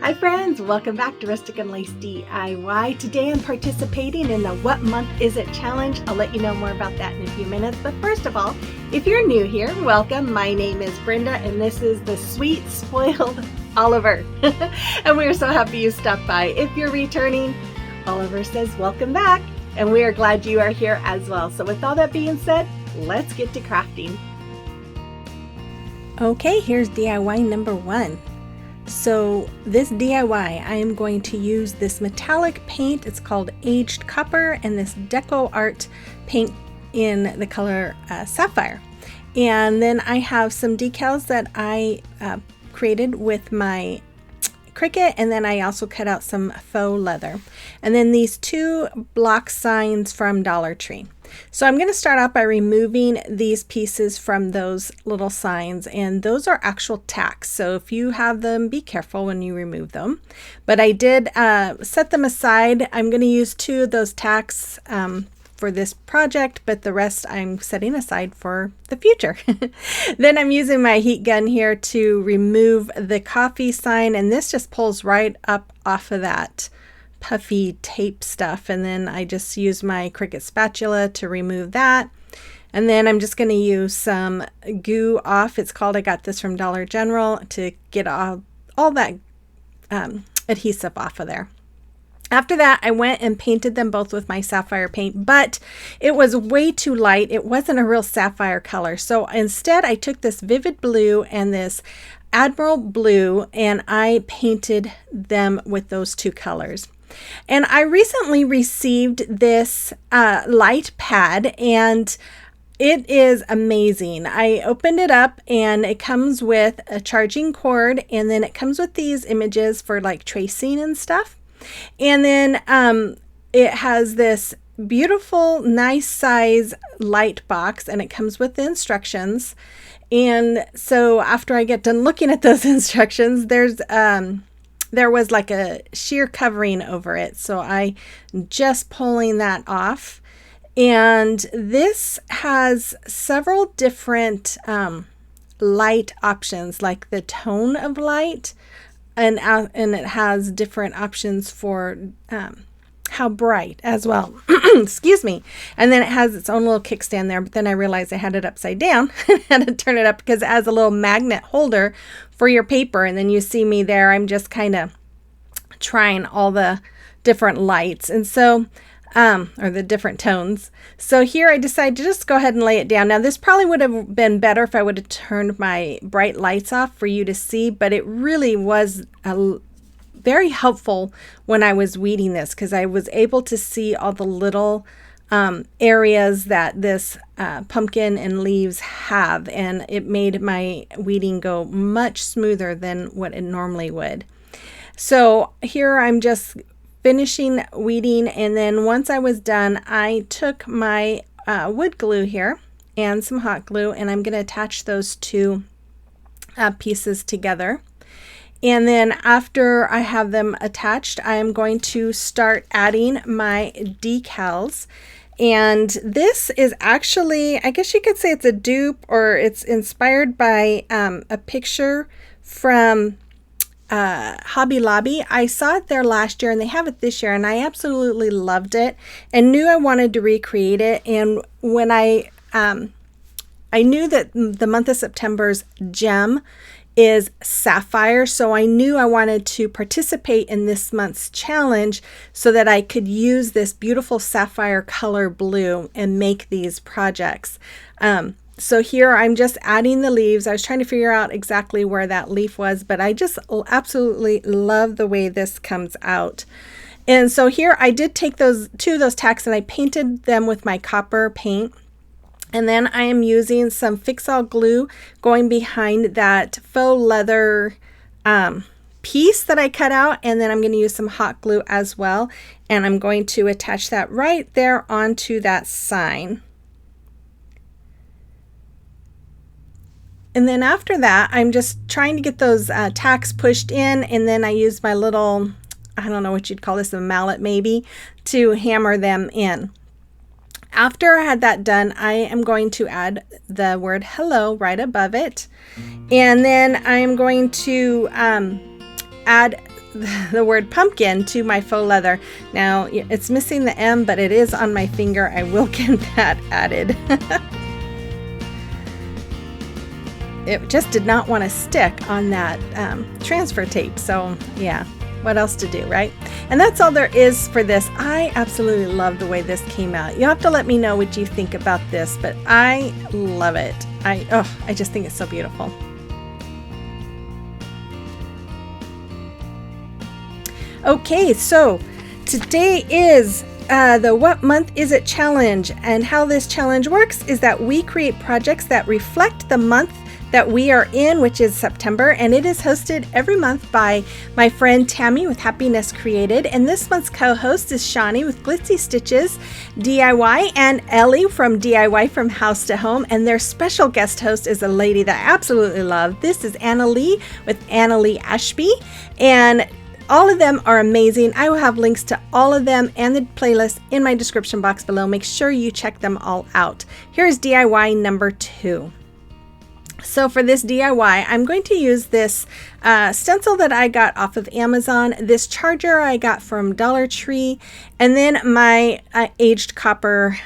Hi friends, welcome back to Rustic and Lace DIY. Today I'm participating in the What Month Is It challenge. I'll let you know more about that in a few minutes. But first of all, if you're new here, welcome. My name is Brenda and this is the sweet, spoiled Oliver. And we are so happy you stopped by. If you're returning, Oliver says welcome back. And we are glad you are here as well. So with all that being said, let's get to crafting. Okay, here's DIY number 1. So this DIY, I am going to use this metallic paint. It's called Aged Copper, and this DecoArt paint in the color Sapphire. And then I have some decals that I created with my Cricut, and then I also cut out some faux leather. And then these 2 block signs from Dollar Tree. So I'm going to start out by removing these pieces from those little signs, and those are actual tacks. So if you have them, be careful when you remove them. But I did set them aside. I'm going to use 2 of those tacks for this project, but the rest I'm setting aside for the future. Then I'm using my heat gun here to remove the coffee sign, and this just pulls right up off of that puffy tape stuff, and then I just use my Cricut spatula to remove that. And then I'm just going to use some goo off. It's called, I got this from Dollar General, to get all that adhesive off of there. After that, I went and painted them both with my Sapphire paint, but it was way too light. It wasn't a real sapphire color. So instead, I took this vivid blue and this Admiral Blue, and I painted them with those 2 colors. And I recently received this light pad, and it is amazing. I opened it up and it comes with a charging cord, and then it comes with these images for like tracing and stuff. And then it has this beautiful, nice size light box, and it comes with the instructions. And so after I get done looking at those instructions, there was like a sheer covering over it. So I just pulling that off. And this has several different light options, like the tone of light. And it has different options for how bright as well. Excuse me. And then it has its own little kickstand there, but then I realized I had it upside down and had to turn it up because it has a little magnet holder for your paper. And then you see me there, I'm just kind of trying all the different lights, and so or the different tones. So here I decided to just go ahead and lay it down. Now this probably would have been better if I would have turned my bright lights off for you to see, but it really was very helpful when I was weeding this, because I was able to see all the little areas that this pumpkin and leaves have, and it made my weeding go much smoother than what it normally would. So here I'm just finishing weeding, and then once I was done, I took my wood glue here and some hot glue, and I'm going to attach those 2 pieces together. And then after I have them attached, I am going to start adding my decals. And this is actually, I guess you could say it's a dupe, or it's inspired by a picture from Hobby Lobby. I saw it there last year, and they have it this year, and I absolutely loved it and knew I wanted to recreate it. And when I knew that the month of September's gem is Sapphire, so I knew I wanted to participate in this month's challenge so that I could use this beautiful sapphire color blue and make these projects. So here I'm just adding the leaves. I was trying to figure out exactly where that leaf was, but I just absolutely love the way this comes out. And so here I did take those 2 of those tacks and I painted them with my copper paint. And then I am using some Fix-All glue going behind that faux leather piece that I cut out. And then I'm going to use some hot glue as well. And I'm going to attach that right there onto that sign. And then after that, I'm just trying to get those tacks pushed in, and then I use my little, I don't know what you'd call this, a mallet maybe, to hammer them in. After I had that done, I am going to add the word hello right above it. And then I am going to add the word pumpkin to my faux leather. Now it's missing the M, but it is on my finger. I will get that added. It just did not want to stick on that transfer tape. So yeah, what else to do, right? And that's all there is for this. I absolutely love the way this came out. You'll have to let me know what you think about this, but I love it. I just think it's so beautiful. Okay, so today is the What Month Is It challenge, and how this challenge works is that we create projects that reflect the month that we are in, which is September, and it is hosted every month by my friend Tami with Happiness Created, and this month's co-host is Shawnie with Glitzy Stitches DIY, and Ellie from DIY from House to Home, and their special guest host is a lady that I absolutely love. This is Annalee with Annalee Ashby, and all of them are amazing. I will have links to all of them and the playlist in my description box below. Make sure you check them all out. Here's DIY number 2. So for this DIY, I'm going to use this stencil that I got off of Amazon, this charger I got from Dollar Tree, and then my aged copper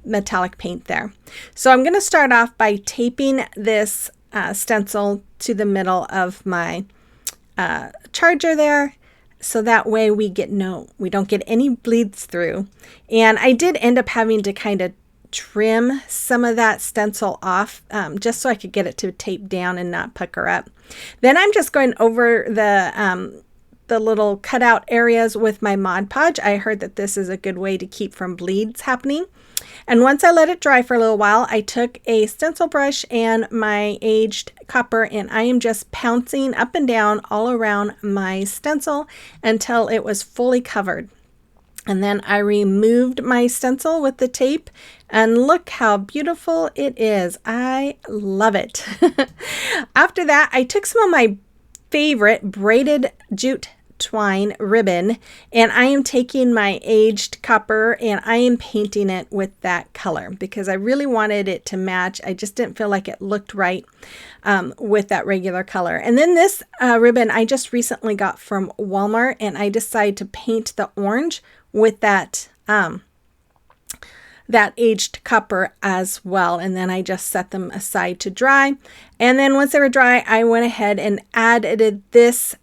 metallic paint there. So I'm going to start off by taping this stencil to the middle of my charger there, so that way we don't get any bleeds through. And I did end up having to kind of trim some of that stencil off just so I could get it to tape down and not pucker up. Then I'm just going over the little cutout areas with my Mod Podge. I heard that this is a good way to keep from bleeds happening. And once I let it dry for a little while, I took a stencil brush and my aged copper, and I am just pouncing up and down all around my stencil until it was fully covered. And then I removed my stencil with the tape, and look how beautiful it is. I love it. After that, I took some of my favorite braided jute twine ribbon, and I am taking my aged copper and I am painting it with that color because I really wanted it to match. I just didn't feel like it looked right with that regular color. And then this ribbon I just recently got from Walmart, and I decided to paint the orange with that that aged copper as well, and then I just set them aside to dry. And then once they were dry, I went ahead and added this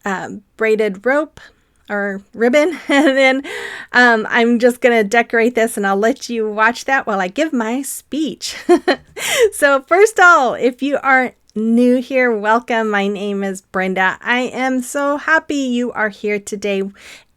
braided rope or ribbon, and then I'm just gonna decorate this, and I'll let you watch that while I give my speech. So first of all, if you are new here, welcome. My name is Brenda. I am so happy you are here today.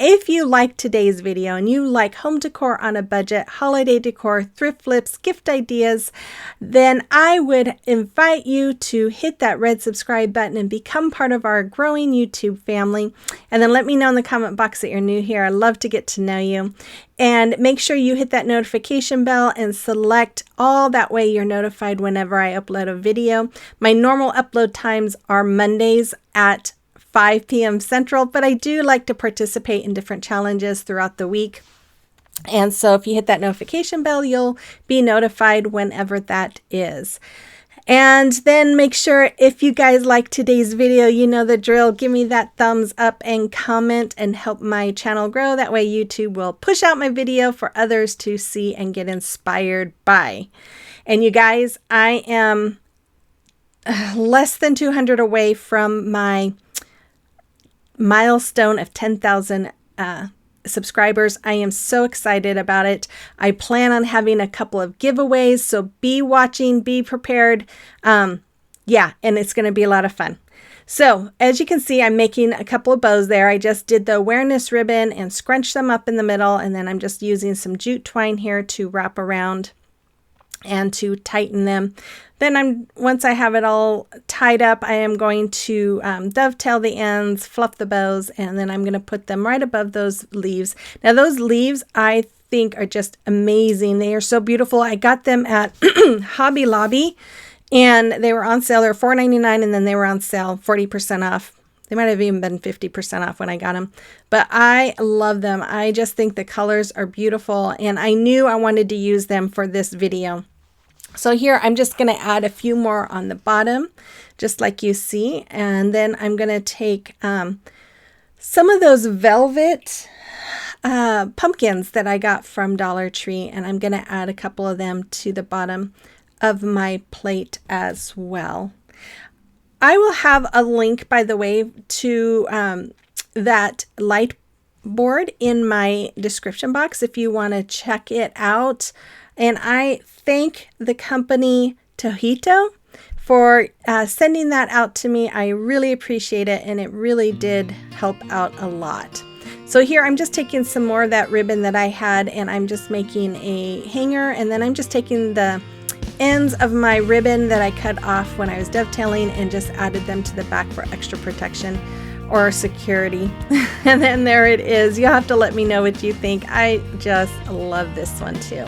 If you like today's video and you like home decor on a budget, holiday decor, thrift flips, gift ideas, then I would invite you to hit that red subscribe button and become part of our growing YouTube family. And then let me know in the comment box that you're new here. I love to get to know you. And make sure you hit that notification bell and select all. That way you're notified whenever I upload a video. My normal upload times are Mondays at 5 p.m. Central, but I do like to participate in different challenges throughout the week. And so if you hit that notification bell, you'll be notified whenever that is. And then make sure, if you guys like today's video, you know the drill, give me that thumbs up and comment and help my channel grow. That way YouTube will push out my video for others to see and get inspired by. And you guys, I am less than 200 away from my milestone of 10,000 subscribers. I am so excited about it. I plan on having a couple of giveaways, so be watching, be prepared. Yeah, and it's going to be a lot of fun. So as you can see, I'm making a couple of bows there. I just did the awareness ribbon and scrunched them up in the middle, and then I'm just using some jute twine here to wrap around and to tighten them. Then once I have it all tied up, I am going to dovetail the ends, fluff the bows, and then I'm going to put them right above those leaves. Now those leaves I think are just amazing. They are so beautiful. I got them at Hobby Lobby, and they were on sale. They were $4.99, and then they were on sale 40% off. They might have even been 50% off when I got them, but I love them. I just think the colors are beautiful, and I knew I wanted to use them for this video. So here I'm just going to add a few more on the bottom, just like you see, and then I'm going to take some of those velvet pumpkins that I got from Dollar Tree, and I'm going to add a couple of them to the bottom of my plate as well. I will have a link, by the way, to that light board in my description box if you want to check it out. And I thank the company Tahito for sending that out to me. I really appreciate it, and it really did help out a lot. So here I'm just taking some more of that ribbon that I had, and I'm just making a hanger, and then I'm just taking the ends of my ribbon that I cut off when I was dovetailing and just added them to the back for extra protection or security. And then there it is. You'll have to let me know what you think. I just love this one too.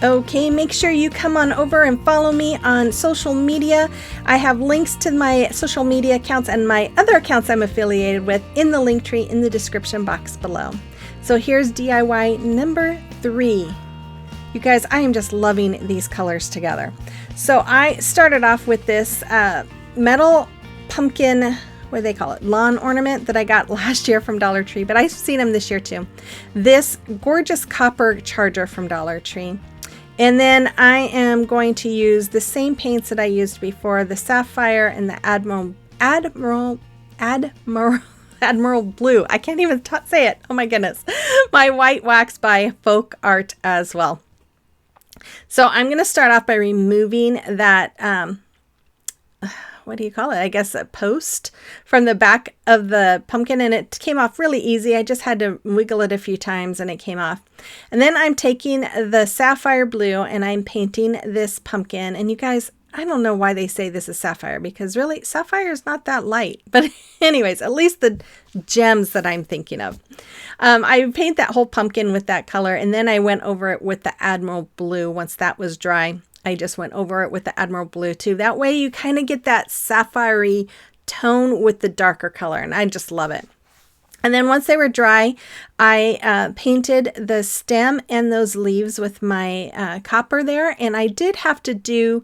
Okay, make sure you come on over and follow me on social media. I have links to my social media accounts and my other accounts I'm affiliated with in the link tree in the description box below. So here's DIY number 3. You guys, I am just loving these colors together. So I started off with this metal pumpkin, what do they call it, lawn ornament that I got last year from Dollar Tree, but I've seen them this year too. This gorgeous copper charger from Dollar Tree. And then I am going to use the same paints that I used before, the Sapphire and the Admiral Blue. I can't even say it. Oh my goodness. My white wax by Faux Art as well. So I'm going to start off by removing that, what do you call it? I guess a post from the back of the pumpkin, and it came off really easy. I just had to wiggle it a few times and it came off. And then I'm taking the Sapphire Blue and I'm painting this pumpkin. And you guys, I don't know why they say this is sapphire, because really sapphire is not that light. But anyways, at least the gems that I'm thinking of. I paint that whole pumpkin with that color, and then I went over it with the Admiral Blue. Once that was dry, I just went over it with the Admiral Blue too. That way you kind of get that sapphire-y tone with the darker color, and I just love it. And then once they were dry, I painted the stem and those leaves with my copper there, and I did have to do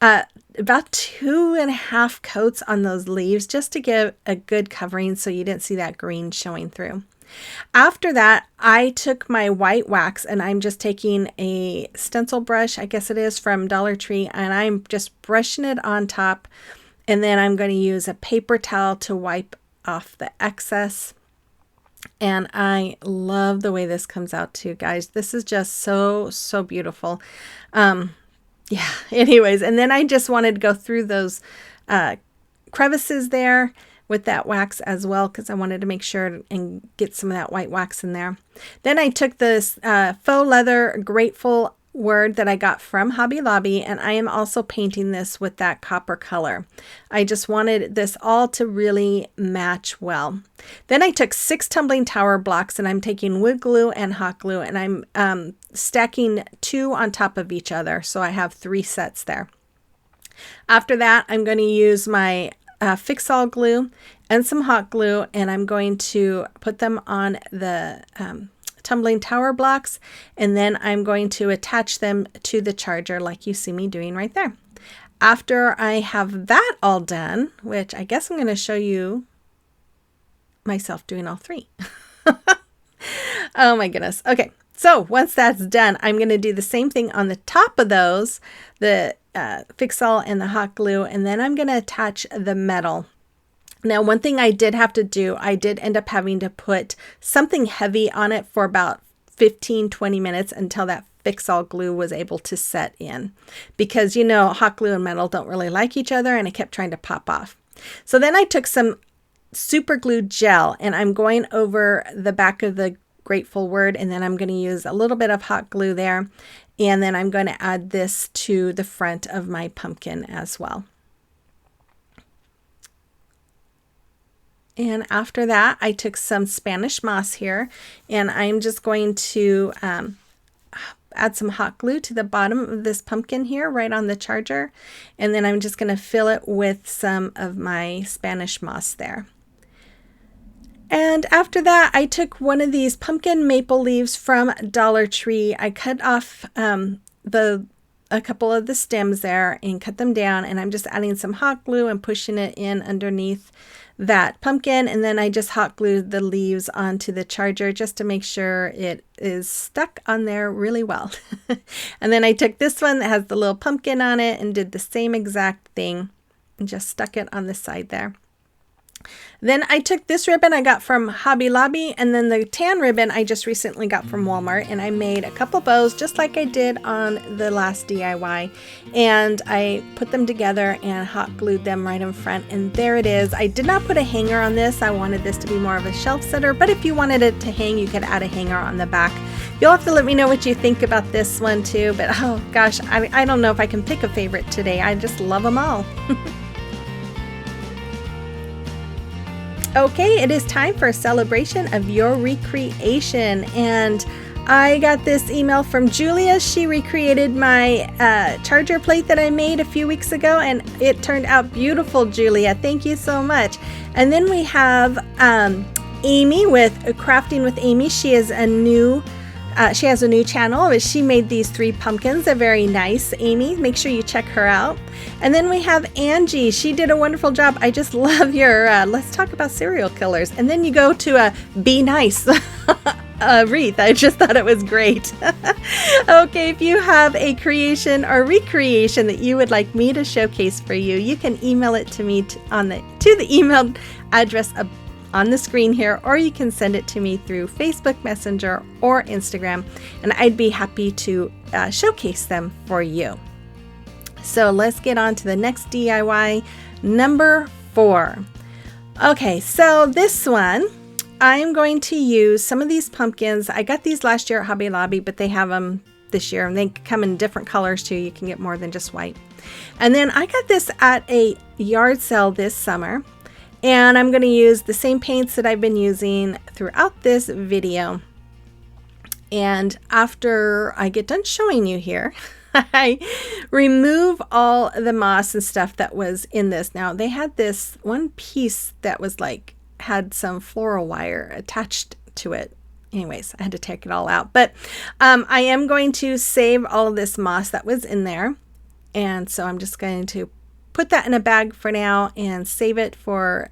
about 2.5 coats on those leaves just to give a good covering so you didn't see that green showing through. After that, I took my white wax, and I'm just taking a stencil brush, I guess it is, from Dollar Tree, and I'm just brushing it on top, and then I'm going to use a paper towel to wipe off the excess. And I love the way this comes out too, guys. This is just so beautiful. Yeah, anyways, and then I just wanted to go through those crevices there with that wax as well, because I wanted to make sure and get some of that white wax in there. Then I took this faux leather Grateful Word that I got from Hobby Lobby, and I am also painting this with that copper color. I just wanted this all to really match well. Then I took 6 tumbling tower blocks, and I'm taking wood glue and hot glue, and I'm stacking 2 on top of each other, so I have 3 sets there. After that, I'm going to use my Fix-All glue and some hot glue, and I'm going to put them on the tumbling tower blocks, and then I'm going to attach them to the charger like you see me doing right there. After I have that all done, which I guess I'm going to show you myself doing all 3. Oh my goodness. Okay, so once that's done, I'm going to do the same thing on the top of those, the Fix-All and the hot glue, and then I'm going to attach the metal. Now, one thing I did have to do, I did end up having to put something heavy on it for about 15-20 minutes until that Fix-All glue was able to set in, because you know hot glue and metal don't really like each other, and it kept trying to pop off. So then I took some super glue gel, and I'm going over the back of the Grateful Word, and then I'm going to use a little bit of hot glue there, and then I'm going to add this to the front of my pumpkin as well. And after that, I took some Spanish moss here, and I'm just going to add some hot glue to the bottom of this pumpkin here, right on the charger. And then I'm just going to fill it with some of my Spanish moss there. And after that, I took one of these pumpkin maple leaves from Dollar Tree. I cut off the a couple of the stems there and cut them down, and I'm just adding some hot glue and pushing it in underneath that pumpkin, and then I just hot glued the leaves onto the charger just to make sure it is stuck on there really well. And then I took this one that has the little pumpkin on it and did the same exact thing and just stuck it on the side there. Then I took this ribbon I got from Hobby Lobby, and then the tan ribbon I just recently got from Walmart, and I made a couple bows just like I did on the last DIY, and I put them together and hot glued them right in front, and there it is. I did not put a hanger on this. I wanted this to be more of a shelf setter, but if you wanted it to hang, you could add a hanger on the back. You'll have to let me know what you think about this one too, but oh gosh, I don't know if I can pick a favorite today. I just love them all. Okay, it is time for a celebration of your recreation, and I got this email from Julia. She recreated my charger plate that I made a few weeks ago, and it turned out beautiful, Julia. Thank you so much. And then we have Amy with Crafting with Amy. She has a new channel, but she made these 3 pumpkins. They're very nice, Amy. Make sure you check her out. And then we have Angie. She did a wonderful job. I just love your let's talk about serial killers. And then you go to a be nice wreath. I just thought it was great. Okay, if you have a creation or recreation that you would like me to showcase for you, you can email it to me to the email address on the screen here, or you can send it to me through Facebook Messenger or Instagram, and I'd be happy to showcase them for you. So let's get on to the next DIY, number 4. Okay, so this one, I'm going to use some of these pumpkins. I got these last year at Hobby Lobby, but they have them this year, and they come in different colors too. You can get more than just white. And then I got this at a yard sale this summer, and I'm going to use the same paints that I've been using throughout this video. And after I get done showing you here, I remove all the moss and stuff that was in this. Now, they had this one piece that was had some floral wire attached to it. Anyways, I had to take it all out. But I am going to save all of this moss that was in there. And so I'm just going to put that in a bag for now and save it for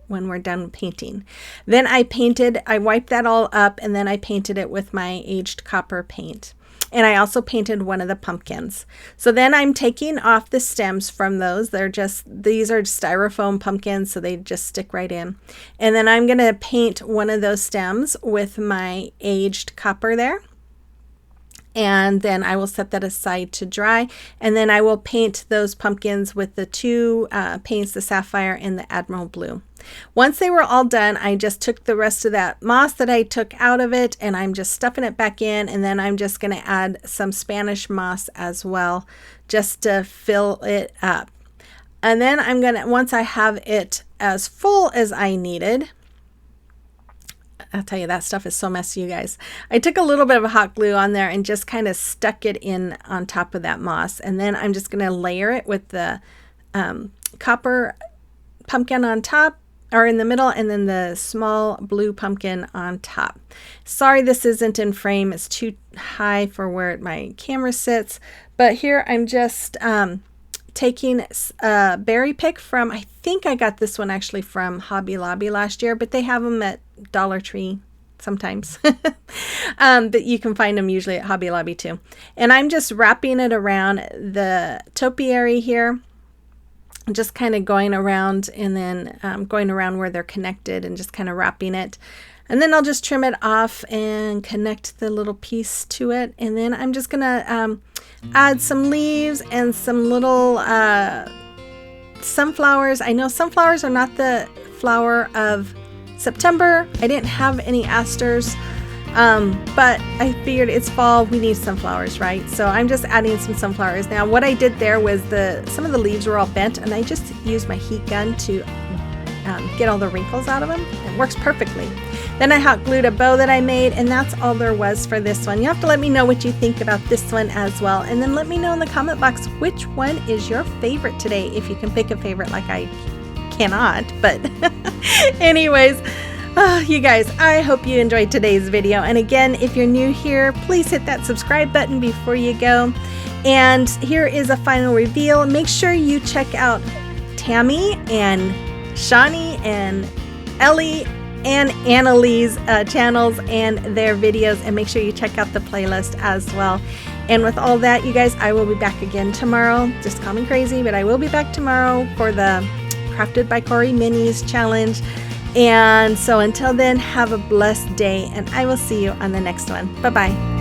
when we're done painting. Then I wiped that all up, and then I painted it with my aged copper paint. And I also painted one of the pumpkins. So then I'm taking off the stems from those. These are styrofoam pumpkins, so they just stick right in. And then I'm going to paint one of those stems with my aged copper there. And then I will set that aside to dry. And then I will paint those pumpkins with the 2 paints, the Sapphire and the Admiral Blue. Once they were all done, I just took the rest of that moss that I took out of it, and I'm just stuffing it back in. And then I'm just going to add some Spanish moss as well, just to fill it up. And then I'm going to, once I have it as full as I needed, I'll tell you, that stuff is so messy, you guys. I took a little bit of hot glue on there and just kind of stuck it in on top of that moss. And then I'm just going to layer it with the copper pumpkin on top, or in the middle, and then the small blue pumpkin on top. Sorry this isn't in frame. It's too high for where my camera sits. But here I'm just taking a berry pick from, I think I got this one actually from Hobby Lobby last year, but they have them at Dollar Tree sometimes. But you can find them usually at Hobby Lobby too. And I'm just wrapping it around the topiary here, just kind of going around, and then going around where they're connected and just kind of wrapping it. And then I'll just trim it off and connect the little piece to it. And then I'm just gonna add some leaves and some little sunflowers. I know sunflowers are not the flower of September. I didn't have any asters, but I figured it's fall, we need sunflowers, right? So I'm just adding some sunflowers. Now what I did there was some of the leaves were all bent, and I just used my heat gun to get all the wrinkles out of them. It works perfectly. Then I hot glued a bow that I made, and that's all there was for this one. You have to let me know what you think about this one as well, and then let me know in the comment box which one is your favorite today, if you can pick a favorite. Like I cannot, but anyways, you guys, I hope you enjoyed today's video. And again, if you're new here, please hit that subscribe button before you go. And here is a final reveal. Make sure you check out Tami and Shawnie and Ellie and Annalee's channels and their videos, and make sure you check out the playlist as well. And with all that, you guys, I will be back again tomorrow. Just call me crazy, but I will be back tomorrow for the Crafted by Corey Minis challenge. And so until then, have a blessed day, and I will see you on the next one. Bye-bye.